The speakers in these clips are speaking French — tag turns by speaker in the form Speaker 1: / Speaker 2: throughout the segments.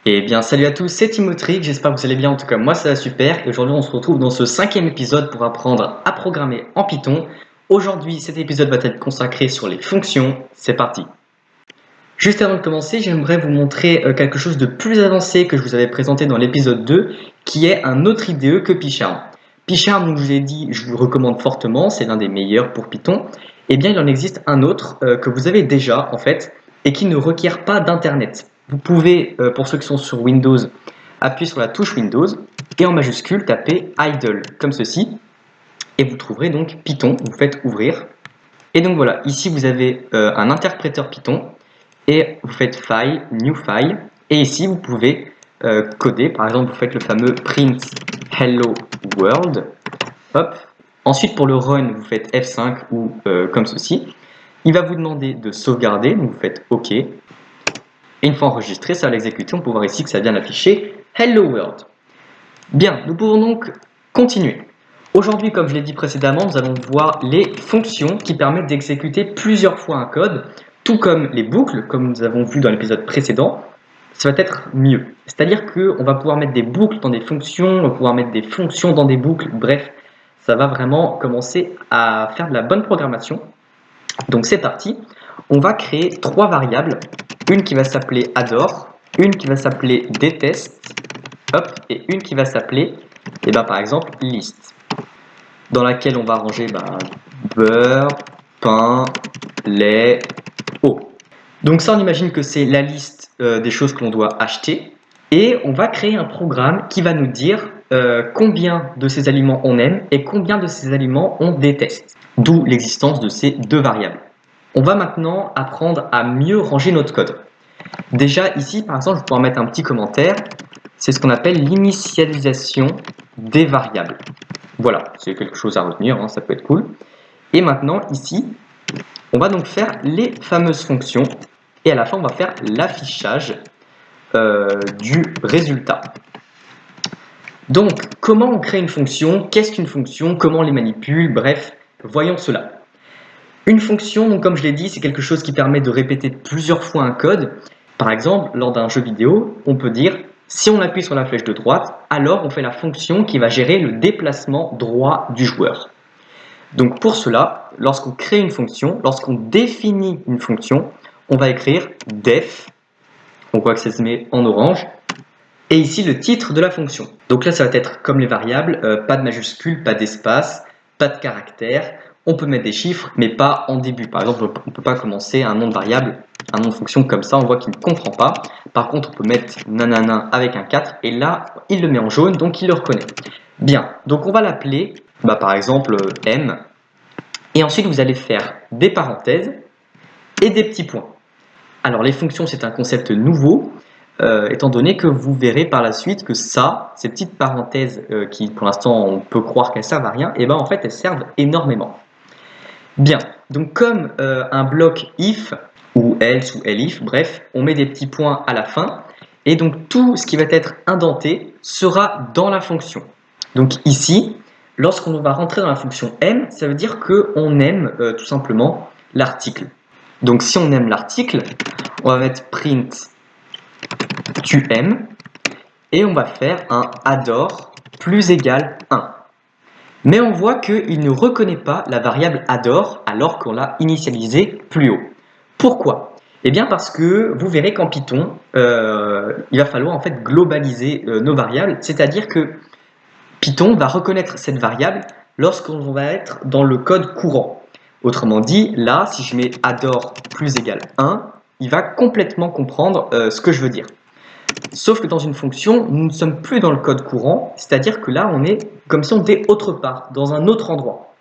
Speaker 1: Eh bien, salut à tous, c'est Timothée, j'espère que vous allez bien, en tout cas moi ça va super, et aujourd'hui on se retrouve dans ce 5e épisode pour apprendre à programmer en Python. Aujourd'hui, cet épisode va être consacré sur les fonctions, c'est parti. Juste avant de commencer, j'aimerais vous montrer quelque chose de plus avancé que je vous avais présenté dans l'épisode 2, qui est un autre IDE que PyCharm. PyCharm, donc je vous ai dit, je vous le recommande fortement, c'est l'un des meilleurs pour Python. Eh bien, il en existe un autre que vous avez déjà en fait, et qui ne requiert pas d'internet. Vous pouvez, pour ceux qui sont sur Windows, appuyer sur la touche Windows et en majuscule taper idle comme ceci et vous trouverez donc Python. Vous faites ouvrir et donc voilà, ici vous avez un interpréteur Python et vous faites File, New File et ici vous pouvez coder. Par exemple, vous faites le fameux print Hello World. Hop. Ensuite, pour le run, vous faites F5 ou comme ceci. Il va vous demander de sauvegarder, donc vous faites OK. Et une fois enregistré, ça va l'exécuter. On peut voir ici que ça vient d'afficher Hello World. Bien, nous pouvons donc continuer. Aujourd'hui, comme je l'ai dit précédemment, nous allons voir les fonctions qui permettent d'exécuter plusieurs fois un code, tout comme les boucles, comme nous avons vu dans l'épisode précédent. Ça va être mieux. C'est-à-dire qu'on va pouvoir mettre des boucles dans des fonctions, on va pouvoir mettre des fonctions dans des boucles, bref, ça va vraiment commencer à faire de la bonne programmation. Donc c'est parti, on va créer 3 variables, une qui va s'appeler adore, une qui va s'appeler déteste, hop, et une qui va s'appeler, par exemple, list, dans laquelle on va ranger beurre, pain, lait, eau. Donc ça, on imagine que c'est la liste des choses que l'on doit acheter, et on va créer un programme qui va nous dire combien de ces aliments on aime et combien de ces aliments on déteste, d'où l'existence de ces 2 variables. On va maintenant apprendre à mieux ranger notre code. Déjà ici, par exemple, je vais pouvoir mettre un petit commentaire. C'est ce qu'on appelle l'initialisation des variables. Voilà, c'est quelque chose à retenir, hein, ça peut être cool. Et maintenant, ici, on va donc faire les fameuses fonctions. Et à la fin, on va faire l'affichage du résultat. Donc, comment on crée une fonction? Qu'est-ce qu'une fonction? Comment on les manipule? Bref, voyons cela. Une fonction, donc comme je l'ai dit, c'est quelque chose qui permet de répéter plusieurs fois un code. Par exemple, lors d'un jeu vidéo, on peut dire, si on appuie sur la flèche de droite, alors on fait la fonction qui va gérer le déplacement droit du joueur. Donc pour cela, lorsqu'on crée une fonction, lorsqu'on définit une fonction, on va écrire def, on voit que ça se met en orange, et ici le titre de la fonction. Donc là, ça va être comme les variables, pas de majuscule, pas d'espace, pas de caractère. On peut mettre des chiffres, mais pas en début. Par exemple, on ne peut pas commencer un nom de variable, un nom de fonction comme ça, on voit qu'il ne comprend pas. Par contre, on peut mettre nanana avec un 4, et là, il le met en jaune, donc il le reconnaît. Bien, donc on va l'appeler, par exemple, m, et ensuite vous allez faire des parenthèses et des petits points. Alors les fonctions, c'est un concept nouveau, étant donné que vous verrez par la suite que ces petites parenthèses qui pour l'instant on peut croire qu'elles servent à rien, et en fait elles servent énormément. Bien, donc comme un bloc if ou else ou elif, bref, on met des petits points à la fin, et donc tout ce qui va être indenté sera dans la fonction. Donc ici, lorsqu'on va rentrer dans la fonction m, ça veut dire qu'on aime tout simplement l'article. Donc si on aime l'article, on va mettre print tu aimes, et on va faire un adore plus égal 1. Mais on voit qu'il ne reconnaît pas la variable adore alors qu'on l'a initialisée plus haut. Pourquoi? Eh bien parce que vous verrez qu'en Python, il va falloir en fait globaliser nos variables, c'est-à-dire que Python va reconnaître cette variable lorsqu'on va être dans le code courant. Autrement dit, là, si je mets adore plus égal 1, il va complètement comprendre ce que je veux dire. Sauf que dans une fonction, nous ne sommes plus dans le code courant, c'est-à-dire que là, on est comme si on était autre part, dans un autre endroit.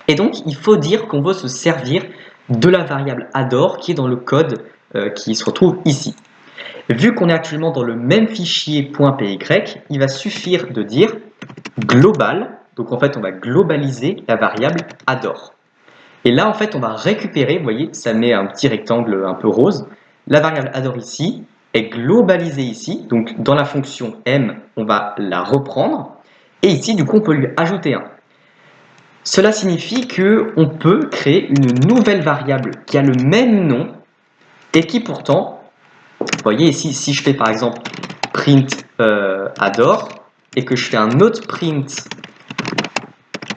Speaker 1: Et donc, il faut dire qu'on veut se servir de la variable adore qui est dans le code qui se retrouve ici. Vu qu'on est actuellement dans le même fichier .py, il va suffire de dire global, donc en fait, on va globaliser la variable adore. Et là, en fait, on va récupérer, vous voyez, ça met un petit rectangle un peu rose, la variable adore ici, est globalisée ici, donc dans la fonction m, on va la reprendre, et ici, du coup, on peut lui ajouter 1. Cela signifie qu'on peut créer une nouvelle variable qui a le même nom, et qui pourtant, vous voyez ici, si je fais par exemple print adore et que je fais un autre print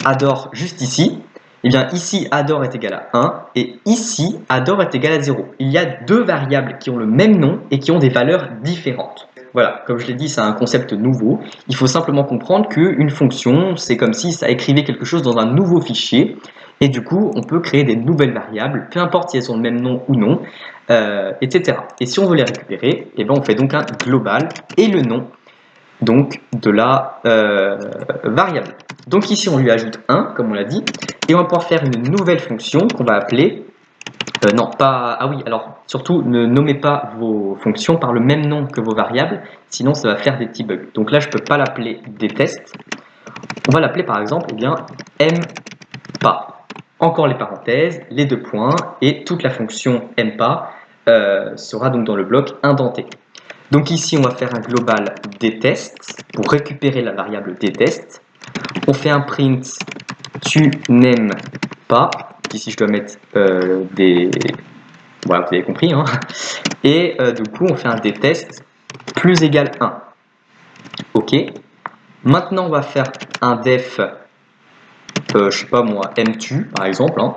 Speaker 1: adore juste ici, et bien ici adore est égal à 1 et ici adore est égal à 0. Il y a deux variables qui ont le même nom et qui ont des valeurs différentes. Voilà, comme je l'ai dit, c'est un concept nouveau. Il faut simplement comprendre qu'une fonction, c'est comme si ça écrivait quelque chose dans un nouveau fichier. Et du coup, on peut créer des nouvelles variables, peu importe si elles ont le même nom ou non, etc. Et si on veut les récupérer, eh ben on fait donc un global et le nom donc de la variable. Donc ici, on lui ajoute 1, comme on l'a dit, et on va pouvoir faire une nouvelle fonction qu'on va appeler non, pas. Ah oui, alors surtout ne nommez pas vos fonctions par le même nom que vos variables, sinon ça va faire des petits bugs. Donc là, je ne peux pas l'appeler detest. On va l'appeler par exemple, eh bien, mpas. Encore les parenthèses, les deux points, et toute la fonction mpas sera donc dans le bloc indenté. Donc ici, on va faire un global detest pour récupérer la variable detest. On fait un print tu n'aimes pas. Ici, je dois mettre des... Voilà, vous avez compris. Hein. Et du coup, on fait un detest plus égal 1. OK. Maintenant, on va faire un def, je sais pas moi, mtu, par exemple. Hein.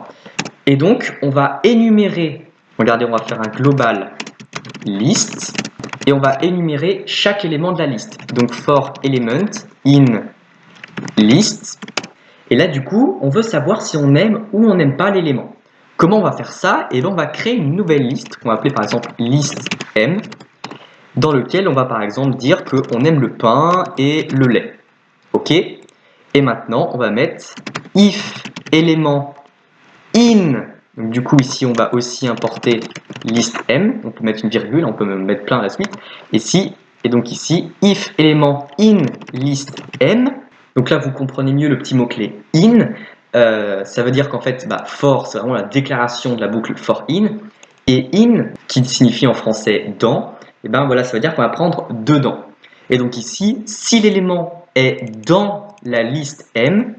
Speaker 1: Et donc, on va énumérer, regardez, on va faire un global list. Et on va énumérer chaque élément de la liste. Donc, for element in list. Et là, du coup, on veut savoir si on aime ou on n'aime pas l'élément. Comment on va faire ça? Et bien, on va créer une nouvelle liste qu'on va appeler par exemple liste M, dans lequel on va par exemple dire qu'on aime le pain et le lait. OK? Et maintenant, on va mettre if élément in. Donc, du coup, ici, on va aussi importer liste M. On peut mettre une virgule, on peut même mettre plein à la suite. Et donc ici, if élément in liste M. Donc là, vous comprenez mieux le petit mot-clé in. Ça veut dire qu'en fait, for, c'est vraiment la déclaration de la boucle for in. Et in, qui signifie en français dans, et ben voilà, ça veut dire qu'on va prendre dedans. Et donc ici, si l'élément est dans la liste M,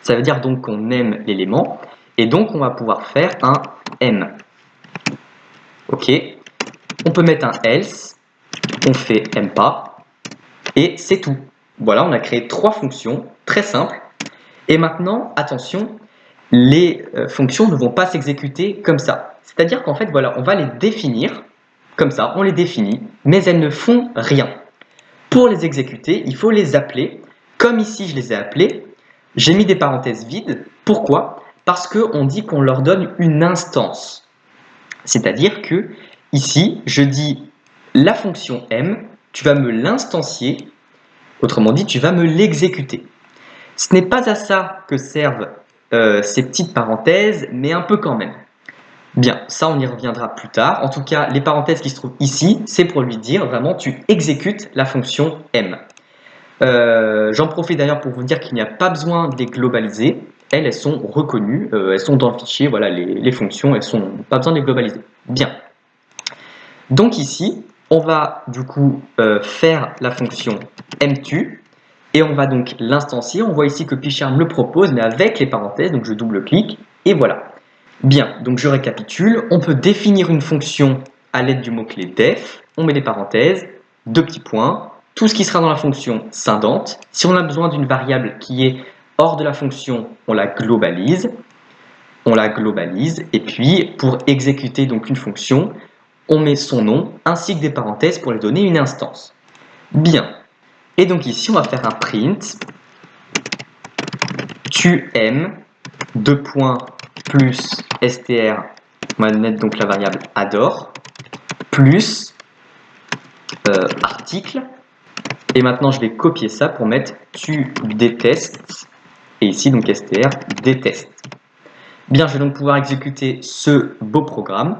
Speaker 1: ça veut dire donc qu'on aime l'élément. Et donc, on va pouvoir faire un M. OK. On peut mettre un else. On fait mpas. Et c'est tout. Voilà, on a créé trois fonctions très simples. Et maintenant, attention, les fonctions ne vont pas s'exécuter comme ça. C'est-à-dire qu'en fait, voilà, on va les définir comme ça, on les définit, mais elles ne font rien. Pour les exécuter, il faut les appeler. Comme ici, je les ai appelées, j'ai mis des parenthèses vides. Pourquoi? Parce qu'on dit qu'on leur donne une instance. C'est-à-dire que ici, je dis la fonction M, tu vas me l'instancier, autrement dit, tu vas me l'exécuter. Ce n'est pas à ça que servent ces petites parenthèses, mais un peu quand même. Bien, ça on y reviendra plus tard. En tout cas, les parenthèses qui se trouvent ici, c'est pour lui dire vraiment tu exécutes la fonction M. J'en profite d'ailleurs pour vous dire qu'il n'y a pas besoin de les globaliser. Elles sont reconnues, elles sont dans le fichier, voilà, les fonctions, elles sont pas besoin de les globaliser. Bien. Donc ici, on va du coup faire la fonction mtu, et on va donc l'instancier. On voit ici que PyCharm le propose, mais avec les parenthèses, donc je double-clique, et voilà. Bien, donc je récapitule. On peut définir une fonction à l'aide du mot-clé def. On met des parenthèses, deux petits points. Tout ce qui sera dans la fonction s'indente. Si on a besoin d'une variable qui est hors de la fonction, on la globalise. Et puis, pour exécuter donc une fonction, on met son nom ainsi que des parenthèses pour lui donner une instance. Bien. Et donc ici, on va faire un print. Tu aimes, deux points, plus str, on va mettre donc la variable adore, plus article. Et maintenant, je vais copier ça pour mettre tu détestes. Et ici, donc str déteste. Bien, je vais donc pouvoir exécuter ce beau programme.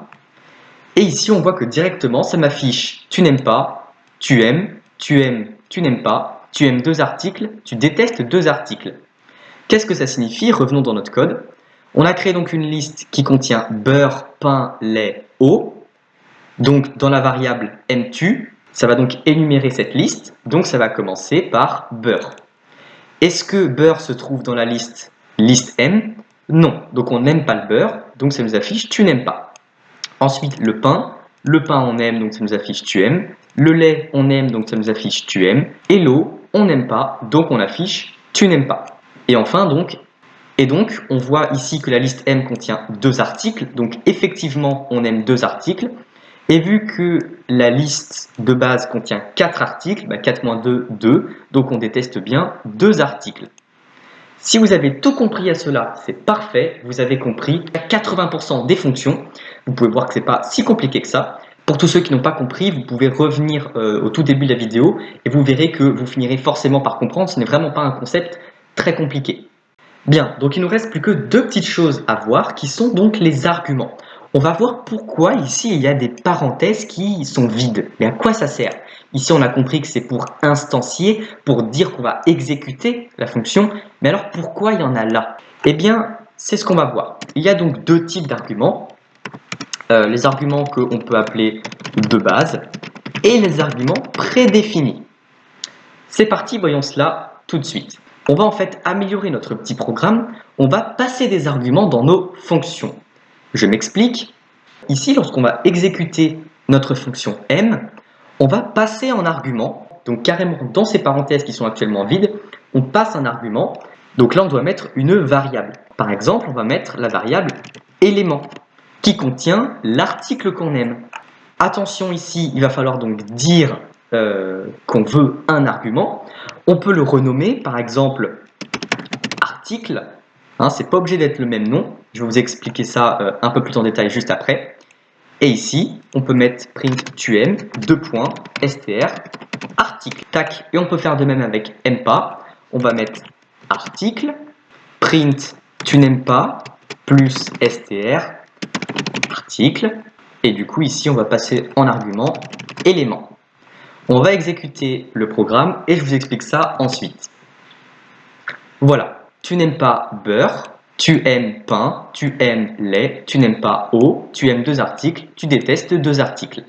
Speaker 1: Et ici, on voit que directement, ça m'affiche tu n'aimes pas, tu aimes, tu aimes, tu n'aimes pas, tu aimes deux articles, tu détestes deux articles. Qu'est-ce que ça signifie? Revenons dans notre code. On a créé donc une liste qui contient beurre, pain, lait, eau. Donc, dans la variable mtu, ça va donc énumérer cette liste. Donc, ça va commencer par beurre. Est-ce que beurre se trouve dans la liste M? Non. Donc, on n'aime pas le beurre. Donc, ça nous affiche tu n'aimes pas. Ensuite, le pain. Le pain, on aime, donc ça nous affiche tu aimes. Le lait, on aime, donc ça nous affiche tu aimes. Et l'eau, on n'aime pas, donc on affiche tu n'aimes pas. Et enfin, donc, on voit ici que la liste M contient 2 articles. Donc, effectivement, on aime 2 articles. Et vu que la liste de base contient 4 articles, 4 moins 2, 2. Donc, on déteste bien 2 articles. Si vous avez tout compris à cela, c'est parfait. Vous avez compris 80% des fonctions. Vous pouvez voir que ce n'est pas si compliqué que ça. Pour tous ceux qui n'ont pas compris, vous pouvez revenir au tout début de la vidéo et vous verrez que vous finirez forcément par comprendre. Ce n'est vraiment pas un concept très compliqué. Bien, donc il nous reste plus que 2 petites choses à voir qui sont donc les arguments. On va voir pourquoi ici il y a des parenthèses qui sont vides. Mais à quoi ça sert? Ici on a compris que c'est pour instancier, pour dire qu'on va exécuter la fonction. Mais alors pourquoi il y en a là? Eh bien, c'est ce qu'on va voir. Il y a donc 2 types d'arguments. Les arguments qu'on peut appeler de base et les arguments prédéfinis. C'est parti, voyons cela tout de suite. On va en fait améliorer notre petit programme. On va passer des arguments dans nos fonctions. Je m'explique. Ici, lorsqu'on va exécuter notre fonction M, on va passer en argument. Donc carrément dans ces parenthèses qui sont actuellement vides, on passe un argument. Donc là, on doit mettre une variable. Par exemple, on va mettre la variable élément qui contient l'article qu'on aime. Attention ici, il va falloir donc dire qu'on veut un argument. On peut le renommer, par exemple, article. C'est pas obligé d'être le même nom. Je vais vous expliquer ça un peu plus en détail juste après. Et ici, on peut mettre print tu aimes, str, article. Tac. Et on peut faire de même avec aime pas. On va mettre article, print tu n'aimes pas, plus str, article. Et du coup, ici, on va passer en argument élément. On va exécuter le programme et je vous explique ça ensuite. Voilà, tu n'aimes pas beurre, tu aimes pain, tu aimes lait, tu n'aimes pas eau, tu aimes 2 articles, tu détestes 2 articles.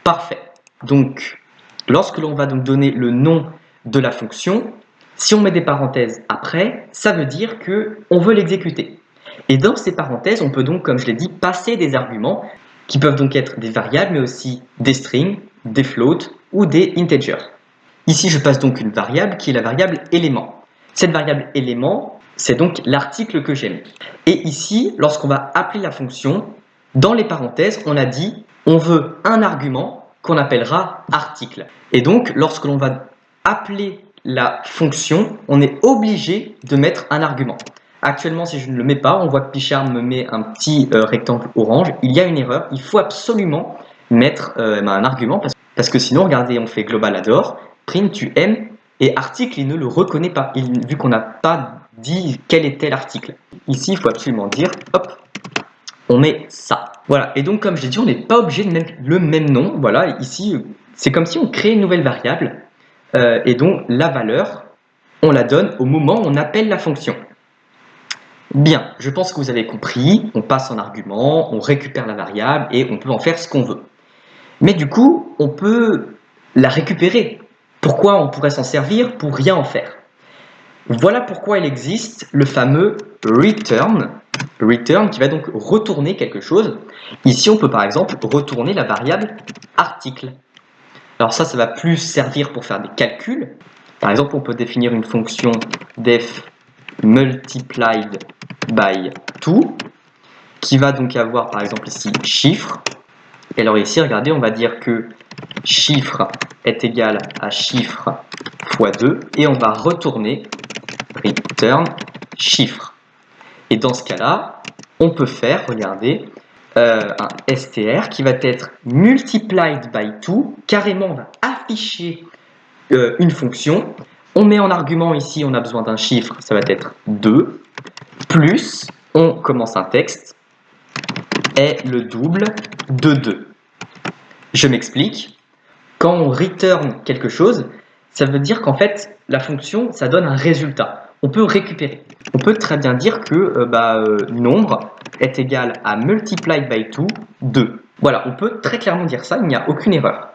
Speaker 1: Parfait. Donc, lorsque l'on va donc donner le nom de la fonction, si on met des parenthèses après, ça veut dire qu'on veut l'exécuter. Et dans ces parenthèses, on peut donc, comme je l'ai dit, passer des arguments qui peuvent donc être des variables, mais aussi des strings, des floats ou des integers. Ici, je passe donc une variable qui est la variable élément. Cette variable élément, c'est donc l'article que j'aime. Et ici, lorsqu'on va appeler la fonction, dans les parenthèses, on a dit on veut un argument qu'on appellera article. Et donc, lorsque l'on va appeler la fonction, on est obligé de mettre un argument. Actuellement, si je ne le mets pas, on voit que Pichard me met un petit rectangle orange. Il y a une erreur. Il faut absolument mettre un argument parce que sinon, regardez, on fait global adore, print tu aimes et article, il ne le reconnaît pas vu qu'on n'a pas dit quel était l'article. Ici, il faut absolument dire, hop, on met ça. Voilà. Et donc, comme je l'ai dit, on n'est pas obligé de mettre le même nom. Voilà. Ici, c'est comme si on crée une nouvelle variable et donc la valeur, on la donne au moment où on appelle la fonction. Bien, je pense que vous avez compris, on passe en argument, on récupère la variable et on peut en faire ce qu'on veut. Mais du coup, on peut la récupérer. Pourquoi on pourrait s'en servir pour rien en faire? Voilà pourquoi il existe le fameux return qui va donc retourner quelque chose. Ici, on peut par exemple retourner la variable article. Alors ça va plus servir pour faire des calculs. Par exemple, on peut définir une fonction def multiplied by 2 qui va donc avoir par exemple ici chiffre. Et alors ici, regardez, on va dire que chiffre est égal à chiffre fois 2 et on va retourner return chiffre. Et dans ce cas-là, on peut faire, regardez, un str qui va être multiplied by 2. Carrément, on va afficher une fonction. On met en argument ici, on a besoin d'un chiffre, ça va être 2, plus, on commence un texte, est le double de 2. Je m'explique. Quand on return quelque chose, ça veut dire qu'en fait, la fonction, ça donne un résultat. On peut récupérer. On peut très bien dire que nombre est égal à multiplied by 2, 2. Voilà, on peut très clairement dire ça, il n'y a aucune erreur.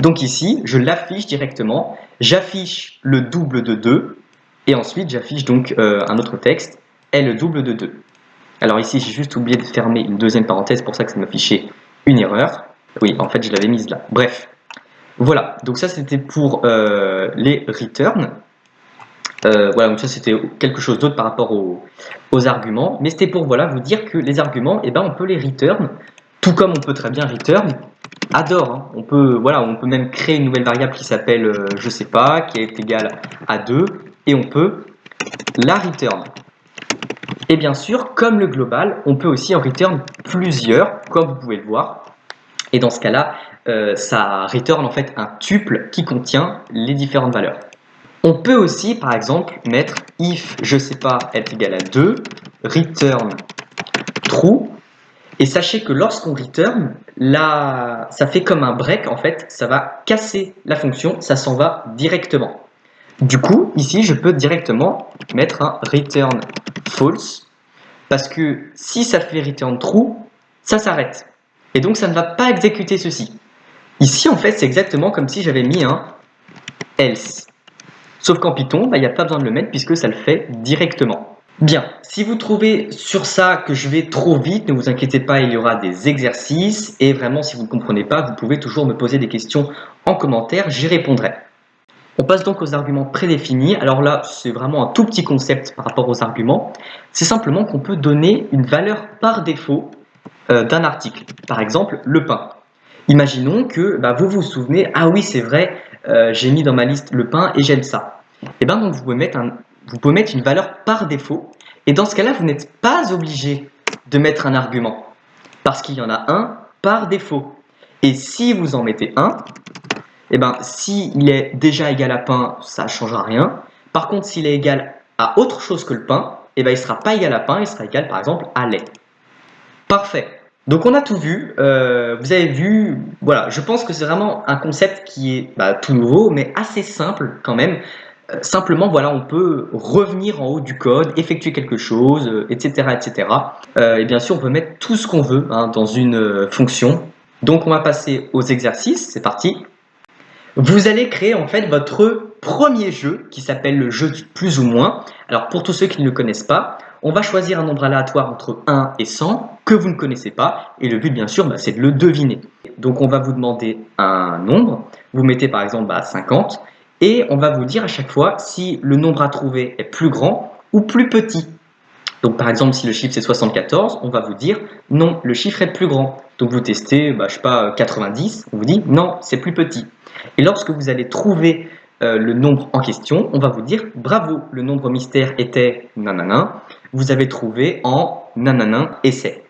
Speaker 1: Donc ici, je l'affiche directement, j'affiche le double de 2, et ensuite j'affiche donc un autre texte, est le double de 2. Alors ici, j'ai juste oublié de fermer une deuxième parenthèse, pour ça que ça m'affichait une erreur. Oui, en fait, je l'avais mise là. Bref, voilà. Donc ça, c'était pour les returns. Voilà, donc ça, c'était quelque chose d'autre par rapport aux arguments. Mais c'était pour voilà, vous dire que les arguments, eh ben, on peut les return, tout comme on peut très bien return adore. Hein. On peut même créer une nouvelle variable qui s'appelle, je sais pas, qui est égale à 2, et on peut la return. Et bien sûr, comme le global, on peut aussi en return plusieurs, comme vous pouvez le voir. Et dans ce cas-là, ça return en fait un tuple qui contient les différentes valeurs. On peut aussi, par exemple, mettre if je sais pas est égal à 2, return true. Et sachez que lorsqu'on return, là, ça fait comme un break en fait, ça va casser la fonction, ça s'en va directement. Du coup, ici, je peux directement mettre un return false, parce que si ça fait return true, ça s'arrête. Et donc, ça ne va pas exécuter ceci. Ici, en fait, c'est exactement comme si j'avais mis un else. Sauf qu'en Python, il n'y a pas besoin de le mettre puisque ça le fait directement. Bien, si vous trouvez sur ça que je vais trop vite, ne vous inquiétez pas, il y aura des exercices. Et vraiment, si vous ne comprenez pas, vous pouvez toujours me poser des questions en commentaire, j'y répondrai. On passe donc aux arguments prédéfinis. Alors là, c'est vraiment un tout petit concept par rapport aux arguments. C'est simplement qu'on peut donner une valeur par défaut d'un article. Par exemple, le pain. Imaginons que vous vous souvenez, ah oui, c'est vrai, j'ai mis dans ma liste le pain et j'aime ça. Et bien donc vous pouvez mettre une valeur par défaut. Et dans ce cas-là, vous n'êtes pas obligé de mettre un argument. Parce qu'il y en a un par défaut. Et si vous en mettez un, et ben s'il est déjà égal à pain, ça ne changera rien. Par contre, s'il est égal à autre chose que le pain, et ben il ne sera pas égal à pain, il sera égal par exemple à lait. Parfait. Donc on a tout vu, vous avez vu, voilà, je pense que c'est vraiment un concept qui est tout nouveau, mais assez simple quand même. Simplement, voilà, on peut revenir en haut du code, effectuer quelque chose, etc., etc. Et bien sûr, on peut mettre tout ce qu'on veut hein, dans une fonction. Donc on va passer aux exercices, c'est parti. Vous allez créer en fait votre premier jeu qui s'appelle le jeu du plus ou moins. Alors pour tous ceux qui ne le connaissent pas, on va choisir un nombre aléatoire entre 1 et 100 que vous ne connaissez pas et le but bien sûr c'est de le deviner. Donc on va vous demander un nombre, vous mettez par exemple 50 et on va vous dire à chaque fois si le nombre à trouver est plus grand ou plus petit. Donc par exemple si le chiffre c'est 74, on va vous dire non, le chiffre est plus grand. Donc vous testez, je sais pas, 90, on vous dit non, c'est plus petit. Et lorsque vous allez trouver le nombre en question, on va vous dire bravo, le nombre mystère était nanana, vous avez trouvé en nanana essai.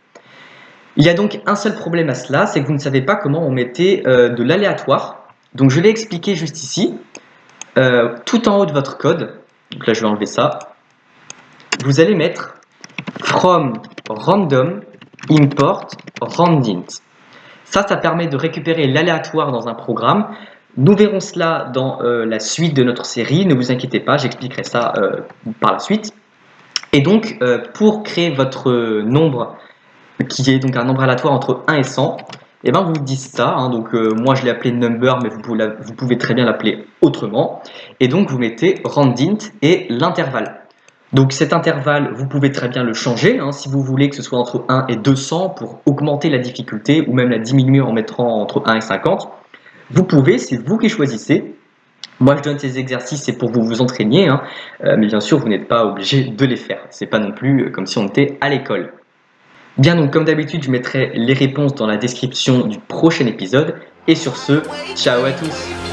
Speaker 1: Il y a donc un seul problème à cela, c'est que vous ne savez pas comment on mettait de l'aléatoire. Donc je l'ai expliqué juste ici, tout en haut de votre code. Donc là je vais enlever ça. Vous allez mettre from random import randint. Ça permet de récupérer l'aléatoire dans un programme. Nous verrons cela dans la suite de notre série. Ne vous inquiétez pas, j'expliquerai ça par la suite. Et donc, pour créer votre nombre, qui est donc un nombre aléatoire entre 1 et 100, vous dites ça. Hein, donc, moi, je l'ai appelé number, mais vous pouvez très bien l'appeler autrement. Et donc, vous mettez randint et l'intervalle. Donc cet intervalle, vous pouvez très bien le changer, hein, si vous voulez que ce soit entre 1 et 200 pour augmenter la difficulté ou même la diminuer en mettant entre 1 et 50. Vous pouvez, c'est vous qui choisissez. Moi je donne ces exercices, c'est pour vous entraîner, hein, mais bien sûr vous n'êtes pas obligé de les faire. C'est pas non plus comme si on était à l'école. Bien donc comme d'habitude, je mettrai les réponses dans la description du prochain épisode. Et sur ce, ciao à tous!